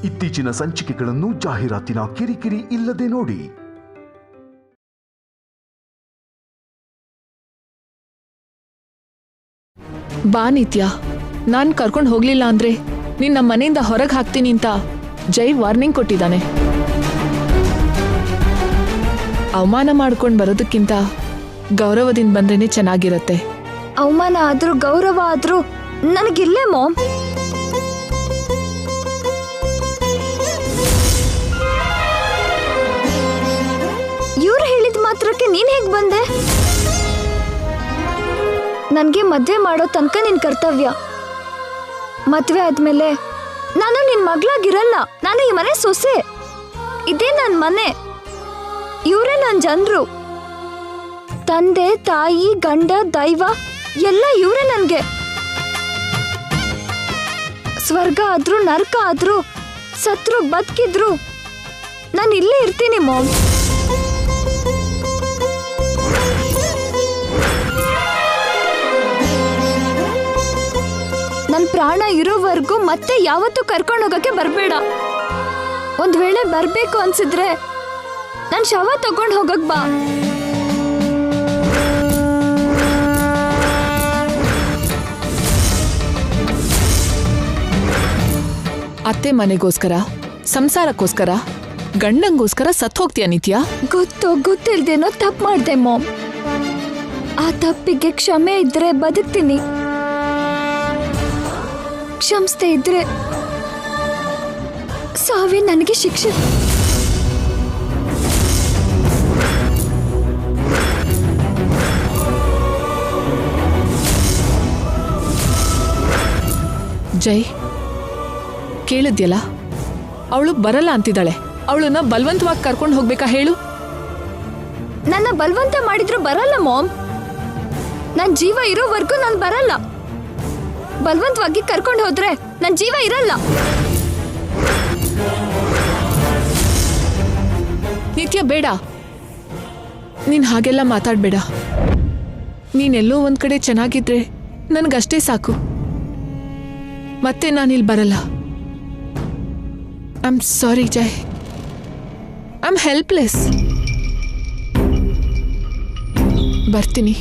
ಇತ್ತೀಚಿನ ಸಂಚಿಕೆಗಳನ್ನು ಜಾಹೀರಾತಿನ ಕಿರಿಕಿರಿ ಇಲ್ಲದೆ ನೋಡಿ. ಬಾ ನಿತ್ಯ, ನಾನ್ ಕರ್ಕೊಂಡು ಹೋಗ್ಲಿಲ್ಲ ಅಂದ್ರೆ ನೀನ್ ನಮ್ಮ ಮನೆಯಿಂದ ಹೊರಗೆ ಹಾಕ್ತೀನಿ ಅಂತ ಜೈ ವಾರ್ನಿಂಗ್ ಕೊಟ್ಟಿದ್ದಾನೆ. ಅವಮಾನ ಮಾಡ್ಕೊಂಡು ಬರೋದಕ್ಕಿಂತ ಗೌರವದಿಂದ ಬಂದ್ರೇನೆ ಚೆನ್ನಾಗಿರತ್ತೆ. ಅವಮಾನ ಆದ್ರೂ ಗೌರವ ಆದ್ರೂ ನನಗಿಲ್ಲೇ ಮಾಮ್. ಇವ್ರು ಹೇಳಿದ ಮಾತ್ರಕ್ಕೆ ನೀನ್ ಹೇಗ್ ಬಂದೆ? ನನ್ಗೆ ಮದ್ವೆ ಮಾಡೋ ತನಕ ನಿನ್ ಕರ್ತವ್ಯ. ಮದ್ವೆ ಆದ್ಮೇಲೆ ನಾನು ನಿನ್ ಮಗ್ಳಾಗಿರಲ್ಲ. ನಾನು ಈ ಮನೆ ಸೊಸೆ. ಇದೇ ನನ್ ಮನೆ. ಇವರೇ ನನ್ ಜನರು. ತಂದೆ, ತಾಯಿ, ಗಂಡ, ದೈವ ಎಲ್ಲ ಇವರೇ ನನ್ಗೆ. ಸ್ವರ್ಗ ಆದ್ರೂ ನರಕ ಆದ್ರೂ ಸತ್ರು ಬದುಕಿದ್ರು ನಾನು ಇಲ್ಲೇ ಇರ್ತೀನಿ ಮಾಮ್. ನನ್ ಪ್ರಾಣ ಇರೋವರೆಗೂ ಮತ್ತೆ ಯಾವತ್ತೂ ಕರ್ಕೊಂಡು ಹೋಗಕ್ಕೆ ಬರ್ಬೇಡ. ಒಂದ್ ವೇಳೆ ಬರ್ಬೇಕು ಅನ್ಸಿದ್ರೆ ನನ್ ಶವ ತಗೊಂಡ್ ಹೋಗಕ್ ಬಾ. ಅತ್ತೆ ಮನೆಗೋಸ್ಕರ, ಸಂಸಾರಕ್ಕೋಸ್ಕರ, ಗಂಡಂಗೋಸ್ಕರ ಸತ್ ಹೋಗ್ತೀಯ ನಿತ್ಯ? ಗೊತ್ತಿಲ್ದೇನೋ ತಪ್ಪು ಮಾಡ್ದೆ ಮಾಮ್. ಆ ತಪ್ಪಿಗೆ ಕ್ಷಮೆ ಇದ್ರೆ ಬದುಕ್ತೀನಿ. ಕ್ಷಮಿಸದೆ ಇದ್ರೆ ಸಾವೇ ನನಗೆ ಶಿಕ್ಷೆ. ಜೈ, ಕೇಳಿದ್ಯಲ್ಲ, ಅವಳು ಬರಲ್ಲ ಅಂತಿದ್ದಾಳೆ. ಅವಳನ್ನ ಬಲವಂತವಾಗಿ ಕರ್ಕೊಂಡು ಹೋಗ್ಬೇಕಾ ಹೇಳು? ನನ್ನ ಬಲವಂತ ಮಾಡಿದ್ರು ಬರಲ್ಲ ಮಾಮ್. ನನ್ ಜೀವ ಇರೋವರೆಗೂ ನಾನು ಬರಲ್ಲ. ಬಲವಂತವಾಗಿ ಕರ್ಕೊಂಡು ಹೋದ್ರೆ ನನ್ ಜೀವ ಇರಲ್ಲ. ನಿತ್ಯ ಬೇಡ, ನೀನ್ ಹಾಗೆಲ್ಲ ಮಾತಾಡ್ಬೇಡ. ನೀನೆಲ್ಲೋ ಒಂದ್ ಕಡೆ ಚೆನ್ನಾಗಿದ್ರೆ ನನ್ಗಷ್ಟೇ ಸಾಕು. ಮತ್ತೆ ನಾನಿಲ್ಲಿ ಬರಲ್ಲ. I am sorry Jai. I am helpless. ಬರ್ತೀನಿ.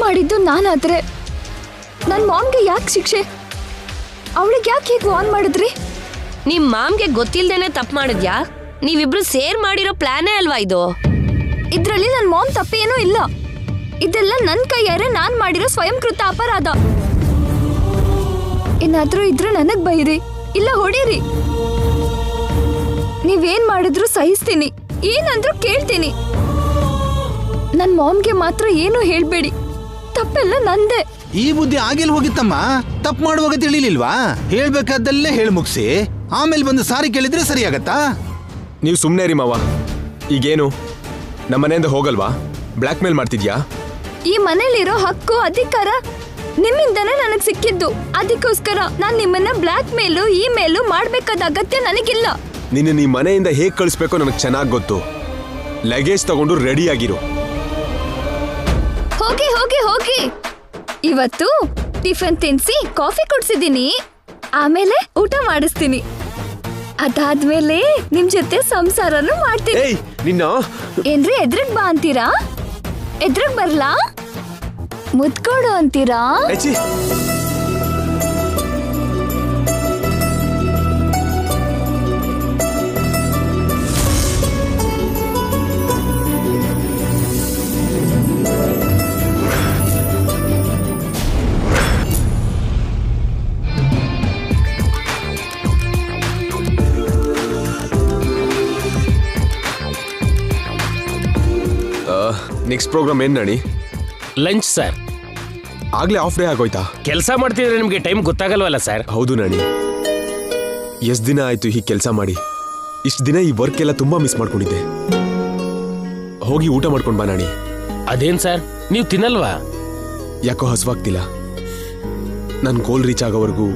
ಮಾಡಿದ್ದು ನಾನಾದ್ರೆ ನನ್ನ ಮಾಮ್ಗೆ ಯಾಕೆ ಶಿಕ್ಷೆ? ಅವಳಿಗೆ ಯಾಕೆ ಹೀಗೆ ವಾರ್ನ್ ಮಾಡಿದ್ರಿ? ನಿಮ್ ಮಾಮ್ಗೆ ಗೊತ್ತಿಲ್ದೇನೆ ತಪ್ಪು ಮಾಡಿದ್ಯಾ? ನೀವಿಬ್ರು ಸೇರ್ ಮಾಡಿರೋ ಪ್ಲಾನೇ ಅಲ್ವಾ ಇದು? ಇದ್ರಲ್ಲಿ ನನ್ನ ಮಾಮ್ ತಪ್ಪೇನೂ ಇಲ್ಲ. ಇದೆಲ್ಲ ನನ್ನ ಕೈಯಾರೆ ನಾನ್ ಮಾಡಿರೋ ಸ್ವಯಂಕೃತ ಅಪರಾಧ. ಏನಾದ್ರೂ ಇದ್ರೆ ನನಗ್ ಬೈರಿ, ಇಲ್ಲ ಹೊಡೀರಿ. ನೀವೇನ್ ಮಾಡಿದ್ರು ಸಹಿಸ್ತೀನಿ, ಏನಂದ್ರೂ ಕೇಳ್ತೀನಿ. ನನ್ ಮಾಮ್ಗೆ ಮಾತ್ರ ಏನು ಹೇಳ್ಬೇಡಿ. ತಪ್ಪೆಲ್ಲ ನಂದೆ. ಈ ಬುದ್ಧಿ ಆಗಿಲ್ ಹೋಗಿತ್ತಮ್ಮ. ತಪ್ಪು ಮಾಡುವಾಗ ತಿಳಿಲಿಲ್ವಾ? ಹೇಳ್ಬೇಕಾದಲ್ಲೇ ಹೇಳಿ ಮುಗಿಸಿ ಆಮೇಲೆ ಬಂದು ಸಾರಿ ಕೇಳಿದ್ರೆ ಸರಿ ಆಗತ್ತಾ? ನೀವು ಸುಮ್ಮನೆ ರೀ ಮಾವ. ಈಗೇನು ನಮ್ಮನೆಯಿಂದ ಹೋಗಲ್ವಾ? ಬ್ಲ್ಯಾಕ್ ಮೇಲ್ ಮಾಡ್ತಿದ್ಯಾ? ಈ ಮನೇಲಿರೋ ಹಕ್ಕು ಅಧಿಕಾರ ನಿಮ್ಮಿಂದನೇ ನನಗ್ ಸಿಕ್ಕಿದ್ದು. ಅದಕ್ಕೋಸ್ಕರ ನಾನ್ ನಿಮ್ಮನ್ನ ಬ್ಲ್ಯಾಕ್ ಮೇಲು ಇಮೇಲು ಮಾಡ್ಬೇಕಾದ ಅಗತ್ಯ ನನಗಿಲ್ಲ. ನಿನ್ನ ಈ ಮನೆಯಿಂದ ಹೇಗೆ ಕಳಿಸ್ಬೇಕೋ ನನಗೆ ಚೆನ್ನಾಗಿ ಗೊತ್ತು. ಲಗೇಜ್ ತಗೊಂಡು ರೆಡಿ ಆಗಿರು. ಹೋಗಿ ಹೋಗಿ ಹೋಗಿ. ಇವತ್ತು ಟಿಫನ್ ತಿನ್ಸಿ ಕಾಫಿ ಕುಡ್ಸಿದೀನಿ, ಆಮೇಲೆ ಊಟ ಮಾಡಿಸ್ತೀನಿ. ಅದಾದ್ಮೇಲೆ ನಿಮ್ ಜೊತೆ ಸಂಸಾರನು ಮಾಡ್ತೀನಿ. ಏನ್ರಿ ಎದ್ರಗ್ ಬಾ ಅಂತೀರಾ? ಎದ್ರಗ್ ಬರ್ಲಾ? ಮುದ್ಕೊಡು ಅಂತೀರಾ? ನೆಕ್ಸ್ಟ್ ಪ್ರೋಗ್ರಾಮ್ ಏನ್ ನಡಿ? Lunch sir. ಆಗ್ಲೇ ಆಫ್ ಡೇ ಆಗೋಯ್ತಾ? ಕೆಲಸ ಮಾಡ್ತಿದ್ರೆ ನಿಮ್ಗೆ ಟೈಮ್ ಗೊತ್ತಾಗಲ್ವಲ್ಲ ಸರ್? ಹೌದು ನಡಿ. ಎಷ್ಟು ದಿನ ಆಯ್ತು ಈ ಕೆಲಸ ಮಾಡಿ. ಇಷ್ಟು ದಿನ ಈ ವರ್ಕ್ ಎಲ್ಲ ತುಂಬಾ ಮಿಸ್ ಮಾಡ್ಕೊಂಡಿದ್ದೆ. ಹೋಗಿ ಊಟ ಮಾಡ್ಕೊಂಡು ಬಾ ನಾಣಿ. ಅದೇನ್ ಸರ್, ನೀವು ತಿನ್ನಲ್ವಾ? ಯಾಕೋ ಹಸುವಾಗ್ತಿಲ್ಲ. ನನ್ನ ಗೋಲ್ ರೀಚ್ ಆಗೋವರೆಗೂ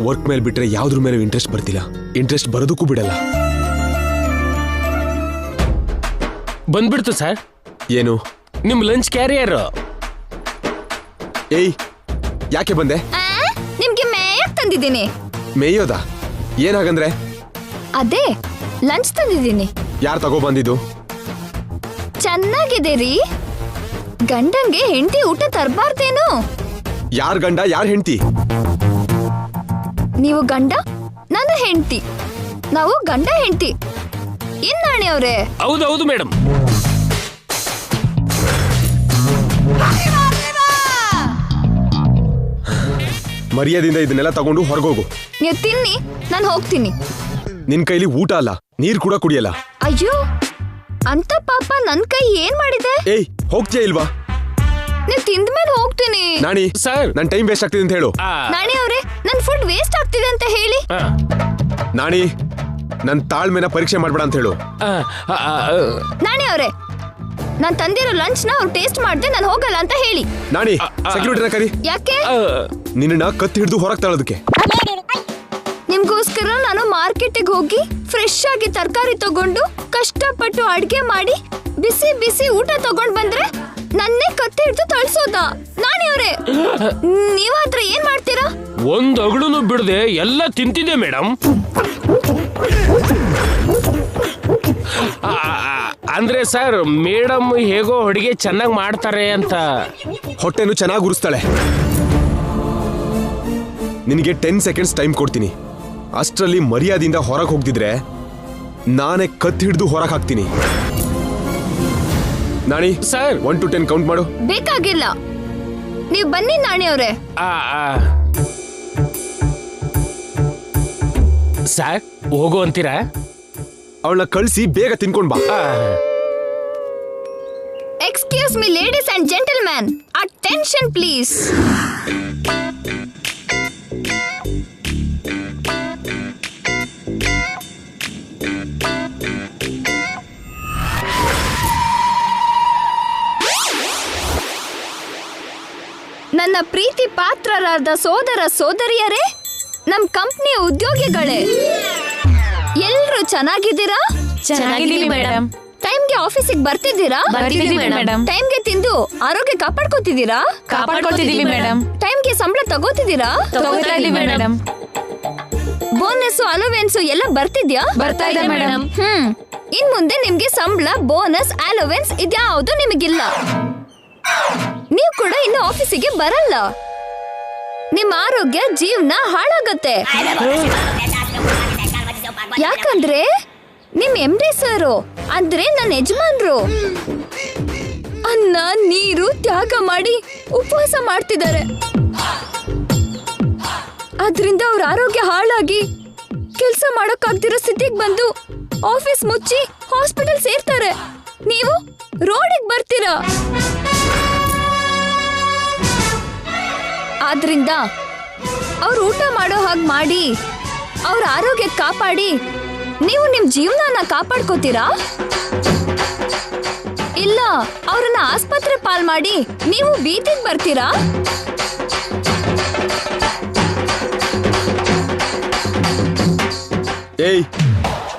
ವರ್ಕ್ ಮೇಲೆ ಬಿಟ್ರೆ ಯಾವ್ದ್ರ ಮೇಲೆ ಇಂಟ್ರೆಸ್ಟ್ ಬರ್ತಿಲ್ಲ. ಇಂಟ್ರೆಸ್ಟ್ ಬರೋದಕ್ಕೂ ಬಿಡಲ್ಲ. ಬಂದ್ಬಿಡ್ತು ಸರ್. ಏನು? ನಿಮ್ ಲಂಚ್ ಕ್ಯಾರಿಯರ್. ಏಯ್, ಯಾಕೆ ಬಂದೆ? ನಿಮ್ಗೆ ಮೇಯಕ್ ತಂದಿದ್ದೀನಿ. ಮೇಯೋದಾ? ಏನಾಗಂದ್ರೆ? ಅದೇ ಲಂಚ್ ತಂದಿದ್ದೀನಿ. ಯಾರು ತಗೋ ಬಂದಿದ್ದು? ಚೆನ್ನಾಗಿದೆ ರೀ. ಗಂಡಂಗೆ ಹೆಂಡತಿ ಊಟ ತರಬಾರ್ದೇನು? ಯಾರ್ ಗಂಡ ಯಾರ್ ಹೆಂಡತಿ? ನೀವು ಗಂಡ, ನಾನು ಹೆಂಡತಿ. ನಾವು ಗಂಡ ಹೆಂಡತಿ. ಏನ್ ನಾಣಿ ಅವ್ರೆ? ಹೌದೌದು ಮೇಡಮ್. ಮರ್ಯಾದಿಂದ ಇದನ್ನೆಲ್ಲ ತಗೊಂಡು ಹೊರಗೋಗು. ನೀವು ತಿನ್ನಿ, ನಾನು ಹೋಗ್ತೀನಿ. ನಿನ್ ಕೈಲಿ ಊಟ ಅಲ್ಲ, ನೀರ್ ಕೂಡ ಕುಡಿಯಲ್ಲ. ಅಯ್ಯೋ, ಅಂತ ಪಾಪ ನನ್ ಕೈ ಏನ್ ಮಾಡಿದೆ? ಏಯ್, ಹೋಗ್ತೀಯಾ ಇಲ್ವಾ? ನೀವ್ ತಿಂದ್ಮೇಲೆ ಹೋಗ್ತೀನಿ. ನಾಣಿ ಸರ್, ನನ್ ಟೈಮ್ ವೇಸ್ಟ್ ಆಗ್ತಿದೆ ಅಂತ ಹೇಳು. ನಾಣಿ ಅವ್ರೆ, ನನ್ ಫುಡ್ ವೇಸ್ಟ್ ಆಗ್ತಿದೆ ಅಂತ ಹೇಳಿ. ನಾಣಿ, ನನ್ ತಾಳ್ಮೆನ ಪರೀಕ್ಷೆ ಮಾಡ್ಬೇಡ ಅಂತ ಹೇಳು. ನಾಣಿ ಅವ್ರೆ, ನಾನ್ ತಂದಿರೋ ಲಂಚ್ ನ ಅವ್ರು ಟೇಸ್ಟ್ ಮಾಡ್ದೆ ನಾನು ಹೋಗಲ್ಲ ಅಂತ ಹೇಳಿ. ನಾಣಿ, ಸೆಕ್ಯೂರಿಟಿನ ಕರಿ. ಯಾಕೆ? ನಿನ್ನ ಕತ್ತಿ ಹಿಡಿದು ಹೊರಗೆ ತಳ್ಳೋದಕ್ಕೆ. ನಿಮ್ಗೋಸ್ಕರ ನಾನು ಮಾರ್ಕೆಟಿಗೆ ಹೋಗಿ ಫ್ರೆಶ್ ಆಗಿ ತರಕಾರಿ ತಗೊಂಡು ಕಷ್ಟಪಟ್ಟು ಅಡ್ಗೆ ಮಾಡಿ ಬಿಸಿ ಬಿಸಿ ಊಟ ತಗೊಂಡ್ ಬಂದ್ರೆ ನನ್ನೇ ಕತ್ತಿ ಹಿಡಿದು ತಳ್ಸೋದಾ? ನಾಣಿ ಅವ್ರೆ, ನೀವಾದ್ರ ಏನ್ ಮಾಡ್ತೀರಾ? ಒಂದ್ ಅಗಳುನು ಬಿಡದೆ ಎಲ್ಲ ತಿಂತಿದೆ ಮೇಡಮ್. ಅಂದ್ರೆ ಸರ್, ಮೇಡಮ್ ಹೇಗೋ ಅಡಿಗೆ ಚೆನ್ನಾಗಿ ಮಾಡ್ತಾರೆ ಅಂತ. ಹೊಟ್ಟೆನು ಚೆನ್ನಾಗಿ ಉರಿಸ್ತಾಳೆ. ನಿನಗೆ 10 ಸೆಕೆಂಡ್ಸ್ ಟೈಮ್ ಕೊಡ್ತೀನಿ. ಅಷ್ಟರಲ್ಲಿ ಮರ್ಯಾದಿಂದ ಹೊರಗೆ ಹೋಗ್ತಿದ್ರೆ ನಾನೇ ಕತ್ತಿ ಹಿಡಿದು ಹೊರಗೆ ಹಾಕ್ತೀನಿ. ನಾಣಿ ಸರ್, 1 to 10 ಕೌಂಟ್ ಮಾಡು. ಬೇಕಾಗಿಲ್ಲ, ನೀವ್ ಬನ್ನಿ ನಾಣಿ ಅವ್ರೆ. ಸರ್, ಹೋಗು ಅಂತೀರಾ? ಅವಳನ್ನ ಕಳಿಸಿ ಬೇಗ ತಿನ್ಕೊಂಡ್ ಬಾ. Excuse me ladies and gentleman, attention please. ನನ್ನ ಪ್ರೀತಿ ಪಾತ್ರರಾದ ಸೋದರ ಸೋದರಿಯರೇ, ನಮ್ ಕಂಪ್ನಿಯ ಉದ್ಯೋಗಿಗಳೇ, ಎಲ್ರು ಚೆನ್ನಾಗಿದ್ದೀರಾ? ಚೆನ್ನಾಗಿದ್ದೀವಿ ಮೇಡಮ್. ಟೈಮ್ಗೆ ಆಫೀಸಿಗೆ ಬರ್ತಿದ್ದೀರಾ? ಬರ್ತಿದ್ದೀವಿ ಮೇಡಮ್. ಟೈಮ್ಗೆ ತಿಂದು ಆರೋಗ್ಯ ಕಾಪಾಡ್ಕೋತಿದ್ದೀರಾ? ಕಾಪಾಡ್ಕೊತಿದ್ದೀವಿ ಮೇಡಮ್. ಟೈಮ್ಗೆ ಸಂಬಳ ತಗೋತಿದ್ದೀರಾ? ತಗೋತಾ ಇದೀವಿ ಮೇಡಮ್. ಬೋನಸ್ ಅಲೋವೆನ್ಸ್ ಎಲ್ಲ ಬರ್ತಿದ್ಯಾ? ಬರ್ತಾ ಇದೆ ಮೇಡಮ್. ಇನ್ ಮುಂದೆ ನಿಮ್ಗೆ ಸಂಬಳ, ಬೋನಸ್, ಅಲೋವೆನ್ಸ್ ಇದ್ಯಾವುದು ನಿಮಗಿಲ್ಲ. ನೀವು ಕೂಡ ಇನ್ನು ಆಫೀಸಿಗೆ ಬರಲ್ಲ. ನಿಮ್ಮ ಆರೋಗ್ಯ, ಜೀವನ ಹಾಳಾಗತ್ತೆ. ಯಾಕಂದ್ರೆ ನಿಮ್ MD ಸರು ಅಂದ್ರೆ ನನ್ನ ಯಜಮಾನ್ರು ಅನ್ನ ನೀರು ತ್ಯಾಗ ಮಾಡಿ ಉಪವಾಸ ಮಾಡ್ತಿದ್ದಾರೆ. ಆದ್ರಿಂದ ಅವ್ರ ಆರೋಗ್ಯ ಹಾಳಾಗಿ ಕೆಲಸ ಮಾಡೋಕ್ಕಾಗ್ದಿರೋ ಸ್ಥಿತಿಗೆ ಬಂದು ಆಫೀಸ್ ಮುಚ್ಚಿ ಹಾಸ್ಪಿಟಲ್ ಸೇರ್ತಾರೆ. ನೀವು ರೋಡಿಗೆ ಬರ್ತೀರಾ. ಆದ್ರಿಂದ ಅವ್ರು ಊಟ ಮಾಡೋ ಹಾಗೆ ಮಾಡಿ ಅವ್ರ ಆರೋಗ್ಯ ಕಾಪಾಡಿ ನೀವು ನಿಮ್ ಜೀವನನ ಕಾಪಾಡ್ಕೋತೀರಾ? ಇಲ್ಲ ಅವ್ರನ್ನ ಆಸ್ಪತ್ರೆ ಪಾಲ್ ಮಾಡಿ ನೀವು ಬೀದಿಗೆ ಬರ್ತೀರಾ? ಏಯ್,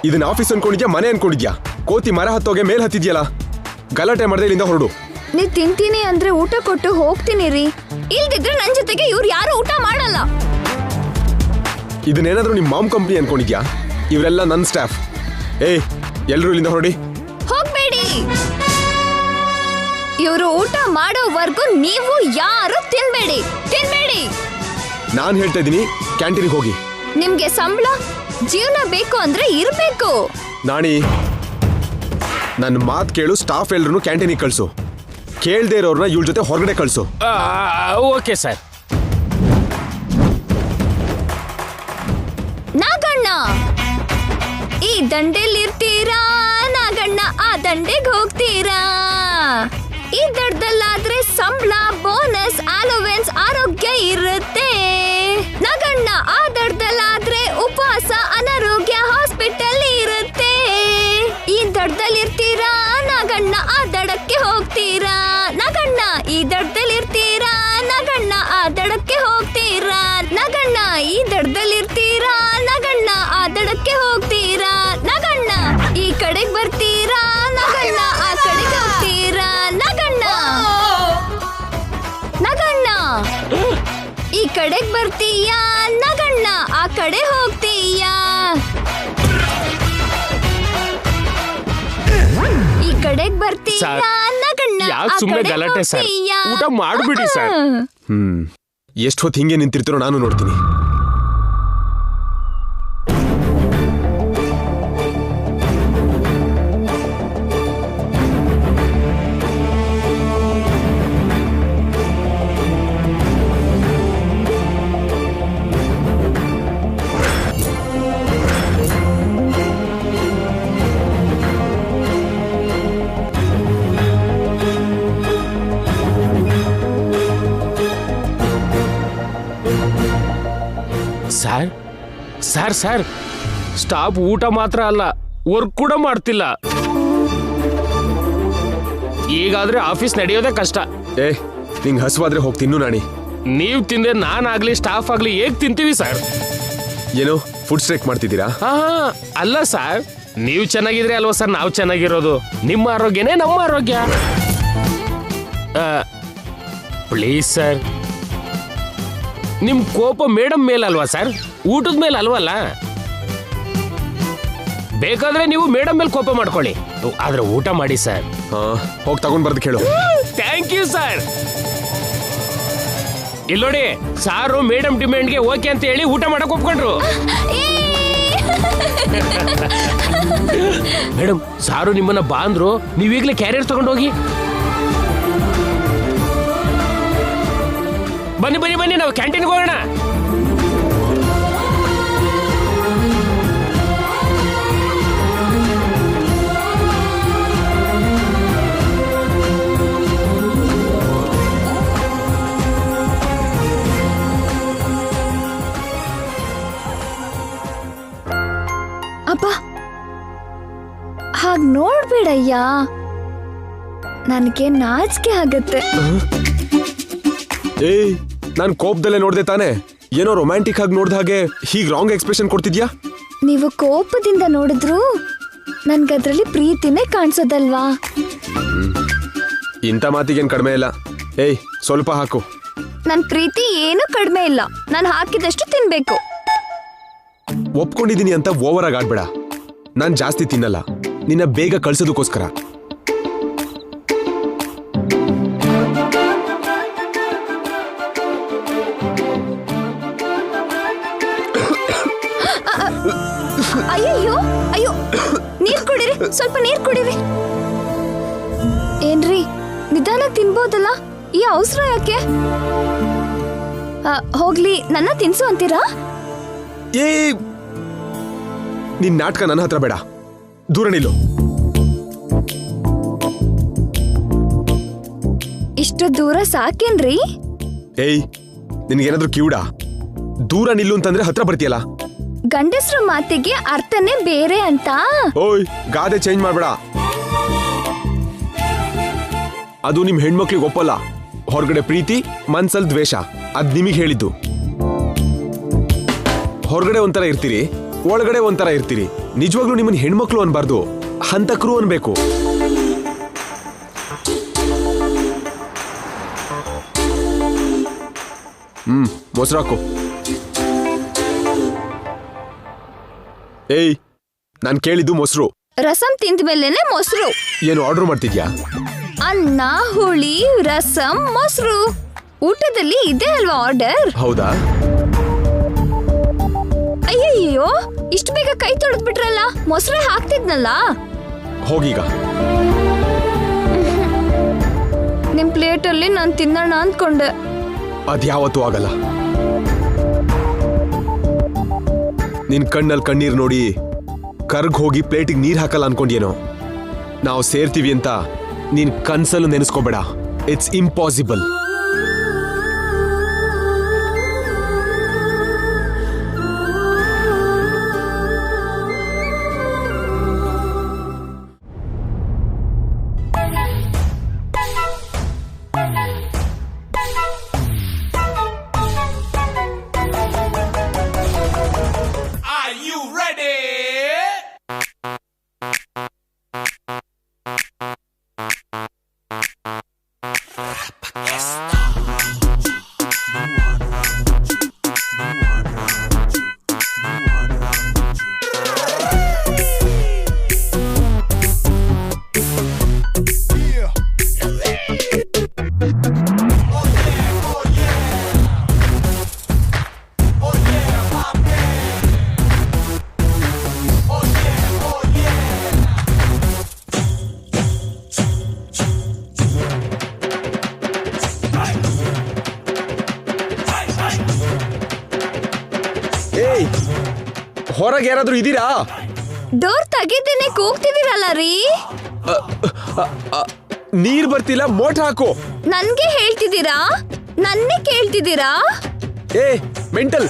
ಇದನ್ನ ಆಫೀಸ್ ಅನ್ಕೊಂಡಿದ್ಯಾ ಮನೆ ಅನ್ಕೊಂಡಿದ್ಯಾ? ಕೋತಿ ಮರ ಹತ್ತೋಗೆ ಮೇಲ್ ಹತ್ತಿದ್ಯಲ್ಲ. ಗಲಾಟೆ ಮಾಡದೆ ಇಲ್ಲಿಂದ ಹೊರಡು. ನೀವ್ ತಿಂತೀನಿ ಅಂದ್ರೆ ಊಟ ಕೊಟ್ಟು ಹೋಗ್ತೀನಿ ರೀ. ಇಲ್ದಿದ್ರೆ ನನ್ ಜೊತೆಗೆ ಇವ್ರು ಯಾರು ಊಟ ಮಾಡಲ್ಲ. ಇದನ್ನೇನಾದ್ರೂ ನಿಮ್ ಮಾಮ್ ಕಂಪ್ನಿ ಅನ್ಕೊಂಡಿದ್ಯಾ? ಇವರೆಲ್ಲ ನನ್ನ ಸ್ಟಾಫ್. ಏಯ್, ಎಲ್ರು ಇಲ್ಲಿಂದ ಹೊರಡಿ. ಹೋಗ್ಬೇಡಿ. ಇವರು ಊಟ ಮಾಡೋವರೆಗೂ ನೀವು ಯಾರು ತಿನ್ಬೇಡಿ. ನಾನ್ ಹೇಳ್ತಾ ಇದ್ದೀನಿ, ಕ್ಯಾಂಟೀನ್ಗೆ ಹೋಗಿ. ನಿಮ್ಗೆ ಸಂಬಳ, ಜೀವನ ಬೇಕು ಅಂದ್ರೆ ಇರ್ಬೇಕು. ನಾಣಿ, ನನ್ನ ಮಾತ್ ಕೇಳು. ಸ್ಟಾಫ್ ಎಲ್ರು ಕ್ಯಾಂಟೀನಿಗೆ ಕಳ್ಸು. ಕೇಳ್ದೇ ಇರೋರ್ನ ಇವ್ರ ಜೊತೆ ಹೊರಗಡೆ ಕಳ್ಸು. Okay sir. ನಾಗಣ್ಣ, ಈ ದಂಡೆಲಿರ್ತೀರಾ? ನಾಗಣ್ಣ, ಆ ದಂಡೆಗೆ ಹೋಗ್ತೀರಾ? ಈ ದಡದಲ್ಲಾದ್ರೆ ಸಂಬಳ, ಬೋನಸ್, ಅಲೋವೆನ್ಸ್, ಆರೋಗ್ಯ ಇರುತ್ತೆ. ನಾಗಣ್ಣ, ಆ ದಡದಲ್ಲಾದ್ರೆ ಉಪವಾಸ, ಕಡೆಗೆ ಹೋಗ್ತೀರಾ ನಗಣ್ಣ, ಈ ಕಡೆಗ್ ಬರ್ತೀರಾ ನಗಣ್ಣ, ಆ ಕಡೆಗೆ ಹೋಗ್ತೀರಾ ನಗಣ್ಣ. ನಗಣ್ಣ ಈ ಕಡೆಗ್ ಬರ್ತೀಯಾ ನಗಣ್ಣ, ಆ ಕಡೆ ಹೋಗ್ತೀಯಾ. ಈ ಕಡೆಗ್ ಬರ್ತೀಯಾ ನಗಣ್ಣ, ಯಾಕೆ ಆ ಸುಮ್ಮನೆ ಕಡೆ ಗಲಾಟೆ ಸರ್? ಹೋಗ್ತೀಯಾ. ಊಟ ಮಾಡ್ಬಿಡಿ ಸರ್. ಎಷ್ಟು ಹೊತ್ತು ಹಿಂಗೆ ನಿಂತಿರ್ತೀರೋ ನಾನು ನೋಡ್ತೀನಿ. ಸರ್ ಸರ್ ಸರ್ ಸ್ಟಾಫ್ ಊಟ ಮಾತ್ರ ಅಲ್ಲ, ವರ್ಕ್ ಕೂಡ ಮಾಡ್ತಿಲ್ಲ. ಈಗಾದ್ರೆ ಆಫೀಸ್ ನಡೆಯೋದೇ ಕಷ್ಟ. ನಿಂಗೆ ಹಸುವಾದ್ರೆ ಹೋಗಿ ತಿನ್ನು ನಾಣಿ. ನೀವ್ ತಿಂದ್ರೆ ನಾನಾಗ್ಲಿ ಸ್ಟಾಫ್ ಆಗ್ಲಿ ಹೇಗ್ ತಿಂತೀವಿ ಸರ್? ಏನೋ ಫುಡ್ ಸ್ಟ್ರೈಕ್ ಮಾಡ್ತಿದ್ದೀರಾ? ಹಾ ಅಲ್ಲ ಸರ್, ನೀವು ಚೆನ್ನಾಗಿದ್ರೆ ಅಲ್ವಾ ಸರ್ ನಾವು ಚೆನ್ನಾಗಿರೋದು. ನಿಮ್ಮ ಆರೋಗ್ಯನೇ ನಮ್ಮ ಆರೋಗ್ಯ. ಪ್ಲೀಸ್ ಸರ್, ನಿಮ್ ಕೋಪ ಮೇಡಮ್ ಮೇಲಲ್ವಾ ಸರ್, ಊಟದ ಮೇಲೆ ಅಲ್ವಲ್ಲ. ಬೇಕಾದ್ರೆ ನೀವು ಮೇಡಮ್ ಮೇಲೆ ಕೋಪ ಮಾಡ್ಕೊಳ್ಳಿ, ಆದ್ರೆ ಊಟ ಮಾಡಿ ಸರ್. ಹೋಗಿ ತಗೊಂಡ್ ಬರ್ದು ಕೇಳು. Thank you sir. ಇಲ್ಲಿ ನೋಡಿ, ಸಾರು ಮೇಡಮ್ ಡಿಮ್ಯಾಂಡ್ಗೆ ಓಕೆ ಅಂತ ಹೇಳಿ ಊಟ ಮಾಡಕ್ ಒಪ್ಕೊಂಡ್ರು. ಮೇಡಮ್ ಸಾರು ನಿಮ್ಮನ್ನ ಬಾಂದ್ರು, ನೀವೀಗ್ಲೇ ಕ್ಯಾರಿಯರ್ ತಗೊಂಡೋಗಿ. ಬನ್ನಿ ಬನ್ನಿ ಬನ್ನಿ, ನಾವು ಕ್ಯಾಂಟೀನ್ಗೆ ಹೋಗೋಣ. ಅಪ್ಪ ಹಾಗ್ ನೋಡ್ಬೇಡಯ್ಯ, ನನಗೆ ನಾಚಿಕೆ ಆಗತ್ತೆ. ನಾನು ಕೋಪದಲ್ಲೇ ನೋಡ್ದೆ ತಾನೆ, ಏನೋ ರೊಮ್ಯಾಂಟಿಕ್ ಆಗಿ ನೋಡ್ದ ಹಾಗೆ ಹೀಗ್ ರಾಂಗ್ ಎಕ್ಸ್ಪ್ರೆಷನ್ ಕೊಡ್ತಿದ್ಯಾ? ನೀವು ಕೋಪದಿಂದ ನೋಡಿದ್ರು ನನ್ಗದ್ರಲ್ಲಿ ಪ್ರೀತಿನೇ ಕಾಣಿಸೋದಲ್ವಾ? ಇಂಥ ಮಾತಿಗೇನ್ ಕಡಿಮೆ ಇಲ್ಲ. ಸ್ವಲ್ಪ ಹಾಕು. ನನ್ ಪ್ರೀತಿ ಏನು ಕಡಿಮೆ ಇಲ್ಲ, ನಾನು ಹಾಕಿದಷ್ಟು ತಿನ್ಬೇಕು. ಒಪ್ಕೊಂಡಿದೀನಿ ಅಂತ ಓವರ್ ಆಗಿ ಆಡ್ಬೇಡ. ನಾನ್ ಜಾಸ್ತಿ ತಿನ್ನಲ್ಲ, ನಿನ್ನ ಬೇಗ ಕಳ್ಸೋದಕ್ಕೋಸ್ಕರ. ಅಯ್ಯಯ್ಯೋ ಅಯ್ಯೋ, ನೀರ್ ಕುಡಿರಿ, ಸ್ವಲ್ಪ ನೀರ್ ಕುಡಿರಿ. ಏನ್ರಿ, ನಿಧಾನ ತಿನ್ಬೋದಲ್ಲ, ಈ ಅವಸರ ಯಾಕೆ? ಹೋಗ್ಲಿ, ನನ್ನ ತಿನ್ಸು ಅಂತೀರಾ? ನಿನ್ ನಾಟಕ ನನ್ನ ಹತ್ರ ಬೇಡ, ದೂರ ನಿಲ್ಲು. ಇಷ್ಟು ದೂರ ಸಾಕೇನ್ರಿ? ನಿನ್ಗೇನಾದ್ರೂ ಕಿವುಡ? ದೂರ ನಿಲ್ಲು ಅಂತಂದ್ರೆ ಹತ್ರ ಬರ್ತೀಯಲ್ಲ. ಗಂಡಸ್ರ ಮಾತಿಗೆ ಅರ್ಥನೇ ಬೇರೆ ಅಂತ. ಗಾದೆ ಚೇಂಜ್ ಮಾಡ್ಬೇಡ. ಅದು ನಿಮ್ ಹೆಣ್ಮಕ್ಳಿಗೆ ಒಪ್ಪಲ್ಲ. ಹೊರಗಡೆ ಪ್ರೀತಿ, ಮನ್ಸಲ್ ದ್ವೇಷ, ಅದ್ ನಿಮಗ್ ಹೇಳಿದ್ದು. ಹೊರಗಡೆ ಒಂಥರ ಇರ್ತೀರಿ, ಒಳಗಡೆ ಒಂಥರ ಇರ್ತೀರಿ. ನಿಜವಾಗ್ಲೂ ನಿಮ್ಮನ್ ಹೆಣ್ಮಕ್ಳು ಅನ್ಬಾರ್ದು, ಹಂತಕರು ಅನ್ಬೇಕು. ಮೊಸರಾಕು. ನಾನ್ ಕೇಳಿದ್ದು ಮೊಸರು. ರಸಂ ತಿಂದ್ಮೇಲೆನೆ ಮೊಸರು. ಏನು ಆರ್ಡರ್ ಮಾಡ್ತಿದ್ಯಾ? ಅನ್ನ, ಹುಳಿ, ರಸಂ, ಮೊಸರು. ಊಟದಲ್ಲಿ ಇದೆ ಅಲ್ವಾ ಆರ್ಡರ್? ಹೌದಾ? ಅಯ್ಯಯ್ಯೋ, ಇಷ್ಟು ಬೇಗ ಕೈ ತೊಳೆದ್ ಬಿಟ್ರಲ್ಲ, ಮೊಸರೇ ಹಾಕ್ತಿದ್ನಲ್ಲ. ಹೋಗೀಗ. ನಿಮ್ ಪ್ಲೇಟ್ ಅಲ್ಲಿ ನಾನ್ ತಿನ್ನೋಣ ಅಂದ್ಕೊಂಡೆ. ಅದ್ಯಾವತ್ತೂ ಆಗಲ್ಲ. ನಿನ್ ಕಣ್ಣಲ್ಲಿ ಕಣ್ಣೀರ್ ನೋಡಿ ಕರ್ಗ್ ಹೋಗಿ ಪ್ಲೇಟಿಗೆ ನೀರ್ ಹಾಕಲ್ಲ ಅನ್ಕೊಂಡೇನೋ? ನಾವು ಸೇರ್ತೀವಿ ಅಂತ ನೀನ್ ಕನ್ಸಲ್ಲೂ ನೆನೆಸ್ಕೋಬೇಡ. It's impossible. Are you ready? ಹೊರಗೆ ಯಾರಾದ್ರೂ ಇದ್ದೀರಾ? ಡೋರ್ ತೆಗಿದೇನೆ ಕೂಗ್ತಿದ್ದೀರಲ್ಲ ರೀ. ನೀರ್ ಬರ್ತಿಲ್ಲ, ಮೋಟರ್ ಹಾಕು. ನನ್ಗೆ ಹೇಳ್ತಿದ್ದೀರಾ? ನನ್ನೇ ಕೇಳ್ತಿದ್ದೀರಾ? ಏ ಮೆಂಟಲ್,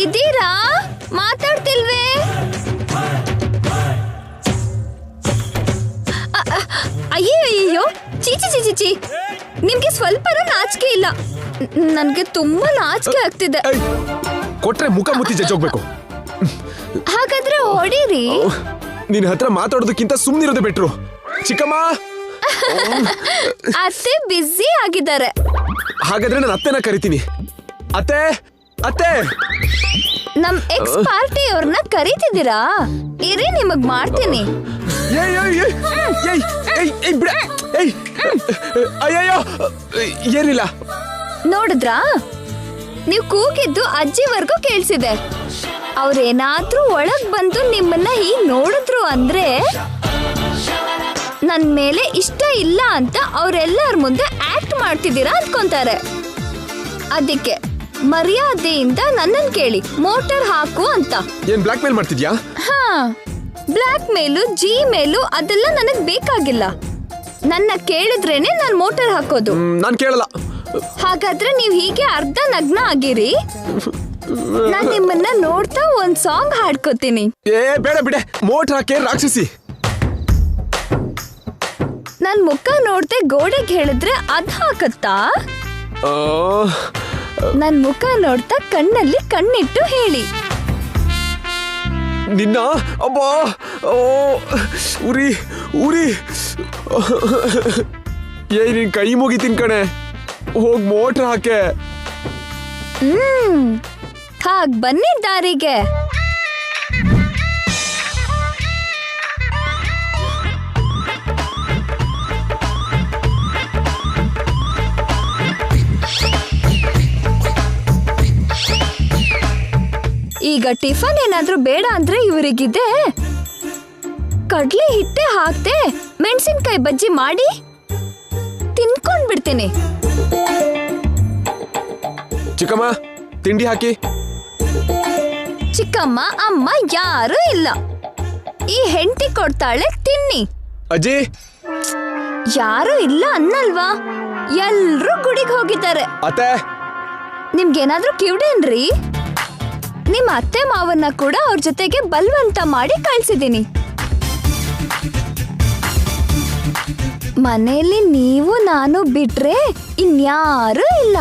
ಇದ್ದೀರಾ? ಮಾತಾಡ್ತಿಲ್ವೇ? ಅಯ್ಯೋ ಚೀಚಿ ಚೀಚಿ ಚೀಚಿ, ನಿಮ್ಗೆ ಸ್ವಲ್ಪನೂ ನಾಚಿಕೆ ಇಲ್ಲ. ನನ್ಗೆ ತುಂಬಾ ನಾಚಿಕೆ ಆಗ್ತಿದೆ. ಕೊಟ್ರೆ ಮುಖ ಮುತ್ತಿ ಜಜ್ಜೋಗ್ಬೇಕು. ಹಾಗಾದ್ರೆ ಹೊಡೀರಿ. ನಿನ್ ಹತ್ರ ಮಾತಾಡೋದಕ್ಕಿಂತ ಸುಮ್ನಿರೋದೇ ಬೆಟ್ರು. ಚಿಕ್ಕಮ್ಮ, ಅತ್ತೆ ಬ್ಯುಸಿ ಆಗಿದ್ದಾರೆ. ಹಾಗಾದ್ರೆ ನಾನು ಅತ್ತೆನ ಕರಿತೀನಿ. ಅತ್ತೆ ಅತ್ತೆ, ನಮ್ ಎಕ್ಸ್ ಪಾರ್ಟಿ ಅವ್ರನ್ನ ಕರೀತಿದ್ದೀರಾ? ಇರಿ, ನಿಮಗ್ ಮಾಡ್ತೀನಿ. ಅಯ್ಯಯ್ಯೋ, ಏನಿಲ್ಲ. ನೋಡಿದ್ರಾ, ನೀವು ಕೂಗಿದ್ದು ಅಜ್ಜಿವರೆಗೂ ಕೇಳಿಸಿದೆ. ಅವ್ರೇನಾದ್ರೂ ಒಳಗ್ ಬಂದು ನಿಮ್ಮನ್ನ ಹೀಗ್ ನೋಡಿದ್ರು ಅಂದ್ರೆ ನನ್ ಮೇಲೆ ಇಷ್ಟ ಇಲ್ಲ ಅಂತ ಅವ್ರೆಲ್ಲರ ಮುಂದೆ ಆಕ್ಟ್ ಮಾಡ್ತಿದ್ದೀರಾ ಅಂದ್ಕೊಂತಾರೆ. ಅದಕ್ಕೆ ಮರ್ಯಾದೆಯಿಂದ ನನ್ನನ್ ಕೇಳಿ, ಮೋಟರ್ ಹಾಕು ಅಂತ. ಏನ್ ಬ್ಲಾಕ್ ಮೇಲ್ ಮಾಡ್ತಿದ್ಯಾ? ಹಾ, ಬ್ಲಾಕ್ ಮೇಲು, ಜಿ ಮೇಲು ಅದೆಲ್ಲ ನನಗ್ ಬೇಕಾಗಿಲ್ಲ. ನನ್ನ ಕೇಳಿದ್ರೇನೆ ನಾನ್ ಮೋಟರ್ ಹಾಕೋದು. ನಾನ್ ಕೇಳಲ್ಲ. ಹಾಗಾದ್ರೆ ನೀವ್ ಹೀಗೆ ಅರ್ಧ ನಗ್ನ ಆಗಿರಿ. ನಾನ್ ನಿಮ್ಮನ್ನ ನೋಡ್ತಾ ಒಂದ್ ಸಾಂಗ್ ಹಾಡ್ಕೋತೀನಿ. ಏ ಬೇಡ ಬಿಡೆ, ಮೋಟರ್ ಹಾಕಿ ರಾಕ್ಷಸಿ. ನನ್ ಮುಖ ನೋಡ್ದೆ ಗೋಡೆಗೆ ಹೇಳಿದ್ರೆ ಅದ್ ಹಾಕತ್ತಾ? ನನ್ ಮುಖ ನೋಡ್ತಾ ಕಣ್ಣಲ್ಲಿ ಕಣ್ಣಿಟ್ಟು ಹೇಳಿ. ನಿನ್ನ ಅಬ್ಬಾ, ಓ ಉರಿ ಉರಿ. ಏ ನಿನ್ ಕೈ ಮುಗಿತೀನಿ ಕಣೆ, ಹೋಗ್ ಮೋಟರ್ ಹಾಕೆ. ಹಾಗ್ ಬನ್ನಿ ದಾರಿಗೆ. ಈಗ ಟಿಫನ್ ಏನಾದ್ರೂ ಬೇಡ ಅಂದ್ರೆ ಇವರಿಗಿದೆ. ಕಡ್ಲೆ ಹಿಟ್ಟೆ ಹಾಕ್ತೆ ಮೆಣಸಿನ್ಕಾಯಿ ಬಜ್ಜಿ ಮಾಡಿ ತಿನ್ಕೊಂಡ್ ಬಿಡ್ತೀನಿ. ಚಿಕ್ಕಮ್ಮ, ತಿಂಡಿ ಹಾಕಿ. ಚಿಕ್ಕಮ್ಮ ಅಮ್ಮ ಯಾರು ಇಲ್ಲ. ಈ ಹೆಂಡತಿ ಕೊಡ್ತಾಳೆ, ತಿನ್ನಿ. ಅಜ್ಜಿ, ಯಾರು ಇಲ್ಲ ಅನ್ನಲ್ವಾ? ಎಲ್ರೂ ಗುಡಿಗೆ ಹೋಗಿದ್ದಾರೆ. ಅತ್ತೆ, ನಿಮ್ಗೇನಾದ್ರೂ ಕಿವಿಡೇನ್ರಿ? ನಿಮ್ ಅತ್ತೆ ಮಾವನ್ನ ಕೂಡ ಅವ್ರ ಜೊತೆಗೆ ಬಲ್ವಂತ ಮಾಡಿ ಕಳ್ಸಿದೀನಿ. ಮನೇಲಿ ನೀವು ನಾನು ಬಿಟ್ರೆ ಇನ್ಯಾರೂ ಇಲ್ಲ.